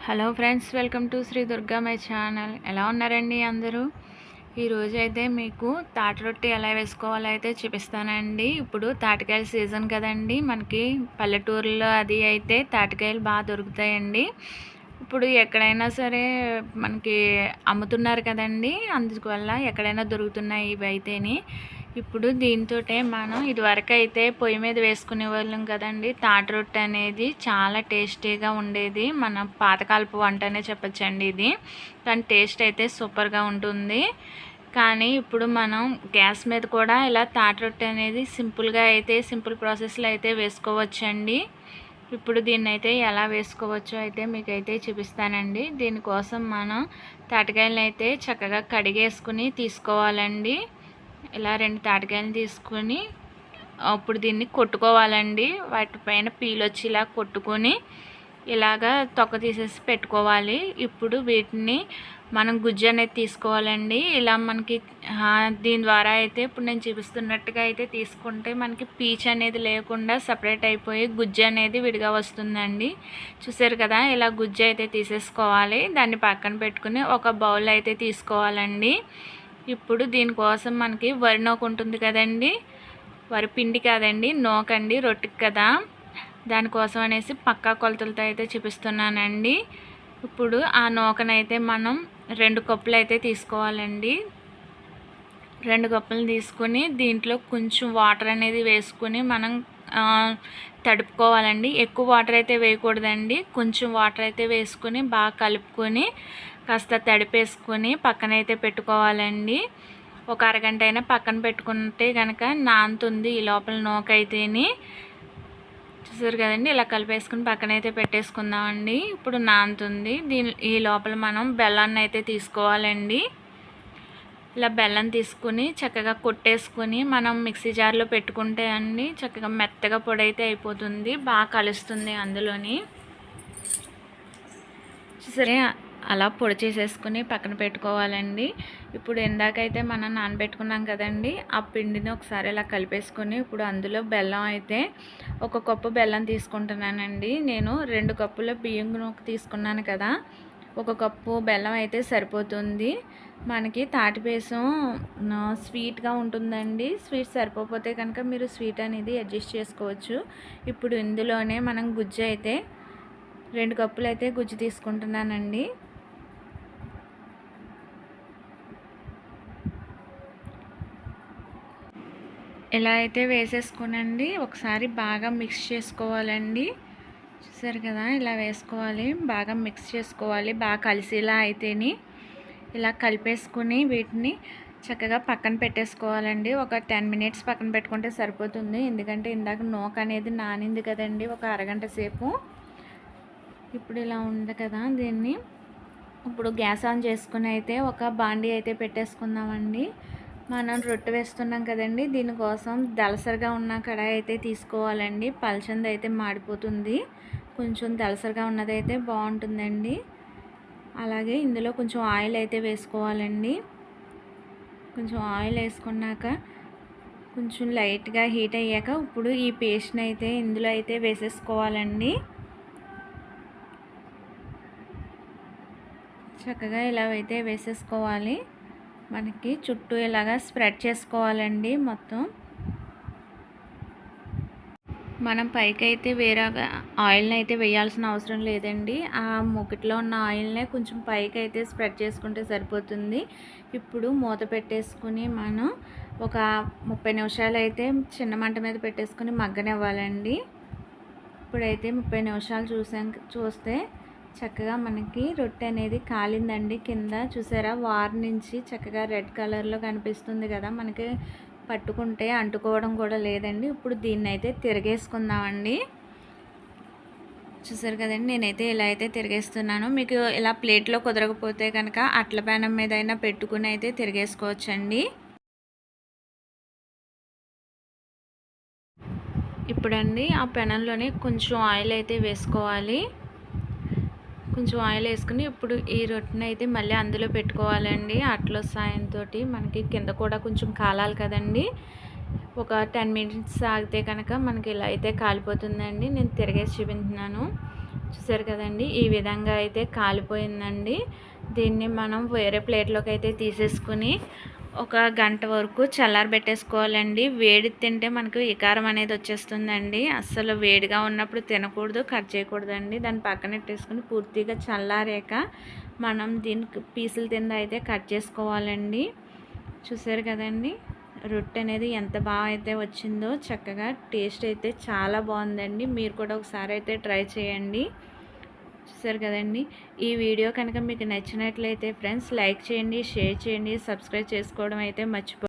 Hello friends, welcome to Shri Durga my channel. ఎలా ఉన్నారండి అందరూ? ఈరోజు అయితే మీకు తాటి రొట్టె ఎలా వేసుకోవాలో అయితే చూపిస్తానండి. ఇప్పుడు తాటికాయల సీజన్ కదండి, మనకి పల్లెటూరులో అది అయితే తాటికాయలు బాగా దొరుకుతాయండి. ఇప్పుడు ఎక్కడైనా సరే మనకి అమ్ముతున్నారు కదండి, అందువల్ల ఎక్కడైనా దొరుకుతున్నాయి ఇవి అయితేని. ఇప్పుడు దీంతోటే మనం ఇదివరకు అయితే పొయ్యి మీద వేసుకునే వాళ్ళం కదండి. తాటి రొట్టె అనేది చాలా టేస్టీగా ఉండేది. మన పాతకాలపు వంట అనే చెప్పచ్చండి ఇది. కానీ టేస్ట్ అయితే సూపర్గా ఉంటుంది. కానీ ఇప్పుడు మనం గ్యాస్ మీద కూడా ఇలా తాటి రొట్టె అనేది సింపుల్గా అయితే సింపుల్ ప్రాసెస్లో అయితే వేసుకోవచ్చండి. ఇప్పుడు దీన్ని అయితే ఎలా వేసుకోవచ్చో అయితే మీకైతే చూపిస్తానండి. దీనికోసం మనం తాటికాయలను అయితే చక్కగా కడిగేసుకుని తీసుకోవాలండి. ఇలా 2 తాటికాయలు తీసుకొని అప్పుడు దీన్ని కొట్టుకోవాలండి. వాటిపైన పీల్ వచ్చి ఇలా కొట్టుకొని ఇలాగా తొక్క తీసేసి పెట్టుకోవాలి. ఇప్పుడు వీటిని మనం గుజ్జు అనేది తీసుకోవాలండి. ఇలా మనకి దీని ద్వారా అయితే ఇప్పుడు నేను చూపిస్తున్నట్టుగా అయితే తీసుకుంటే మనకి పీచ్ అనేది లేకుండా సపరేట్ అయిపోయి గుజ్జు అనేది విడిగా వస్తుందండి. చూసారు కదా, ఇలా గుజ్జు అయితే తీసేసుకోవాలి. దాన్ని పక్కన పెట్టుకుని ఒక బౌల్ అయితే తీసుకోవాలండి. ఇప్పుడు దీనికోసం మనకి వరి నూక ఉంటుంది కదండి, వరి పిండి కాదండి, నూకండి, రొట్టెకి కదా, దానికోసం అనేసి పక్కా కొలతలతో అయితే చూపిస్తున్నానండి. ఇప్పుడు ఆ నూకనైతే మనం 2 కప్పులు అయితే తీసుకోవాలండి. 2 కప్పులు తీసుకుని దీంట్లో కొంచెం వాటర్ అనేది వేసుకుని మనం తడుపుకోవాలండి. ఎక్కువ వాటర్ అయితే వేయకూడదండి, కొంచెం వాటర్ అయితే వేసుకుని బాగా కలుపుకొని కాస్త తడిపేసుకొని పక్కనైతే పెట్టుకోవాలండి. ఒక అరగంట అయినా పక్కన పెట్టుకుంటే కనుక నానుతుంది ఈ లోపల నూక అయితేని. చూసారు కదండి, ఇలా కలిపేసుకుని పక్కనైతే పెట్టేసుకుందామండి. ఇప్పుడు నానుతుంది. ఈ లోపల మనం బెల్లాన్ని అయితే తీసుకోవాలండి. ఇలా బెల్లం తీసుకుని చక్కగా కొట్టేసుకుని మనం మిక్సీ జార్లో పెట్టుకుంటే అండి చక్కగా మెత్తగా పొడి అయితే అయిపోతుంది, బాగా కలుస్తుంది అందులోని. సరే, అలా పొడి చేసేసుకుని పక్కన పెట్టుకోవాలండి. ఇప్పుడు ఎందాకైతే మనం నానబెట్టుకున్నాం కదండి, ఆ పిండిని ఒకసారి ఇలా కలిపేసుకొని ఇప్పుడు అందులో బెల్లం అయితే 1 కప్పు బెల్లం తీసుకుంటున్నానండి. నేను 2 కప్పుల బియ్యం నూక తీసుకున్నాను కదా, 1 కప్పు బెల్లం అయితే సరిపోతుంది. మనకి తాటిపేసం స్వీట్గా ఉంటుందండి. స్వీట్ సరిపోతే కనుక మీరు స్వీట్ అనేది అడ్జస్ట్ చేసుకోవచ్చు. ఇప్పుడు ఇందులోనే మనం గుజ్జు అయితే 2 కప్పులు అయితే గుజ్జు తీసుకుంటున్నానండి. ఇలా అయితే వేసేసుకోనండి, ఒకసారి బాగా మిక్స్ చేసుకోవాలండి. చూసారు కదా, ఇలా వేసుకోవాలి, బాగా మిక్స్ చేసుకోవాలి, బాగా కలిసేలా అయితేని. ఇలా కలిపేసుకుని వీటిని చక్కగా పక్కన పెట్టేసుకోవాలండి. ఒక 10 మినిట్స్ పక్కన పెట్టుకుంటే సరిపోతుంది, ఎందుకంటే ఇందాక నూక అనేది నానింది కదండి ఒక అరగంట సేపు. ఇప్పుడు ఇలా ఉంది కదా, దీన్ని ఇప్పుడు గ్యాస్ ఆన్ చేసుకుని అయితే ఒక బాండీ అయితే పెట్టేసుకుందామండి. మనం రొట్టె వేస్తున్నాం కదండి, దీనికోసం దలసరిగా ఉన్న కడాయి అయితే తీసుకోవాలండి. పలచంది అయితే మాడిపోతుంది, కొంచెం దలసరిగా ఉన్నదైతే బాగుంటుందండి. అలాగే ఇందులో కొంచెం ఆయిల్ అయితే వేసుకోవాలండి. కొంచెం ఆయిల్ వేసుకున్నాక కొంచెం లైట్గా హీట్ అయ్యాక ఇప్పుడు ఈ పేస్ట్ని అయితే ఇందులో అయితే వేసేసుకోవాలండి. చక్కగా ఇలా అయితే వేసేసుకోవాలి. మనకి చుట్టూ ఇలాగా స్ప్రెడ్ చేసుకోవాలండి మొత్తం. మనం పైకి అయితే వేరే ఆయిల్ని అయితే వేయాల్సిన అవసరం లేదండి. ఆ మూకిట్లో ఉన్న ఆయిల్నే కొంచెం పైకి అయితే స్ప్రెడ్ చేసుకుంటే సరిపోతుంది. ఇప్పుడు మూత పెట్టేసుకుని మనం ఒక 30 నిమిషాలు అయితే చిన్న మంట మీద పెట్టేసుకుని మగ్గనివ్వాలండి. ఇప్పుడైతే 30 నిమిషాలు చూస్తే చక్కగా మనకి రొట్టె అనేది కాలిందండి. కింద చూసారా, వార్ నుంచి చక్కగా రెడ్ కలర్లో కనిపిస్తుంది కదా, మనకి పట్టుకుంటే అంటుకోవడం కూడా లేదండి. ఇప్పుడు దీన్ని అయితే తిరిగేసుకుందామండి. చూసారు కదండి, నేనైతే ఇలా అయితే తిరిగేస్తున్నాను. మీకు ఇలా ప్లేట్లో కుదరకపోతే కనుక అట్ల పెనం మీద అయినా పెట్టుకుని అయితే తిరిగేసుకోవచ్చండి. ఇప్పుడండి ఆ పెనంలోనే కొంచెం ఆయిల్ అయితే వేసుకోవాలి. కొంచెం ఆయిల్ వేసుకుని ఇప్పుడు ఈ రొట్టెని అయితే మళ్ళీ అందులో పెట్టుకోవాలండి. అట్ల సాయంతో మనకి కింద కూడా కొంచెం కాలాలి కదండి. ఒక 10 మినిట్స్ ఆగితే కనుక మనకి ఇలా అయితే కాలిపోతుందండి. నేను తిరిగేసి చూపించున్నాను. చూసారు కదండి, ఈ విధంగా అయితే కాలిపోయిందండి. దీన్ని మనం వేరే ప్లేట్లోకి అయితే తీసేసుకుని ఒక గంట వరకు చల్లారబెట్టేసుకోవాలండి. వేడి తింటే మనకు వికారం అనేది వచ్చేస్తుందండి. అస్సలు వేడిగా ఉన్నప్పుడు తినకూడదు, కట్ చేయకూడదండి. దాన్ని పక్కనెట్టేసుకుని పూర్తిగా చల్లారాక మనం దీనికి పీసులు కింద అయితే కట్ చేసుకోవాలండి. చూసారు కదండి, రొట్టె అనేది ఎంత బాగా అయితే వచ్చిందో, చక్కగా టేస్ట్ అయితే చాలా బాగుందండి. మీరు కూడా ఒకసారి అయితే ట్రై చేయండి. చూసారు కదండి, ఈ వీడియో కనుక మీకు నచ్చినట్లయితే ఫ్రెండ్స్ లైక్ చేయండి, షేర్ చేయండి, సబ్స్క్రైబ్ చేసుకోవడం అయితే మర్చిపో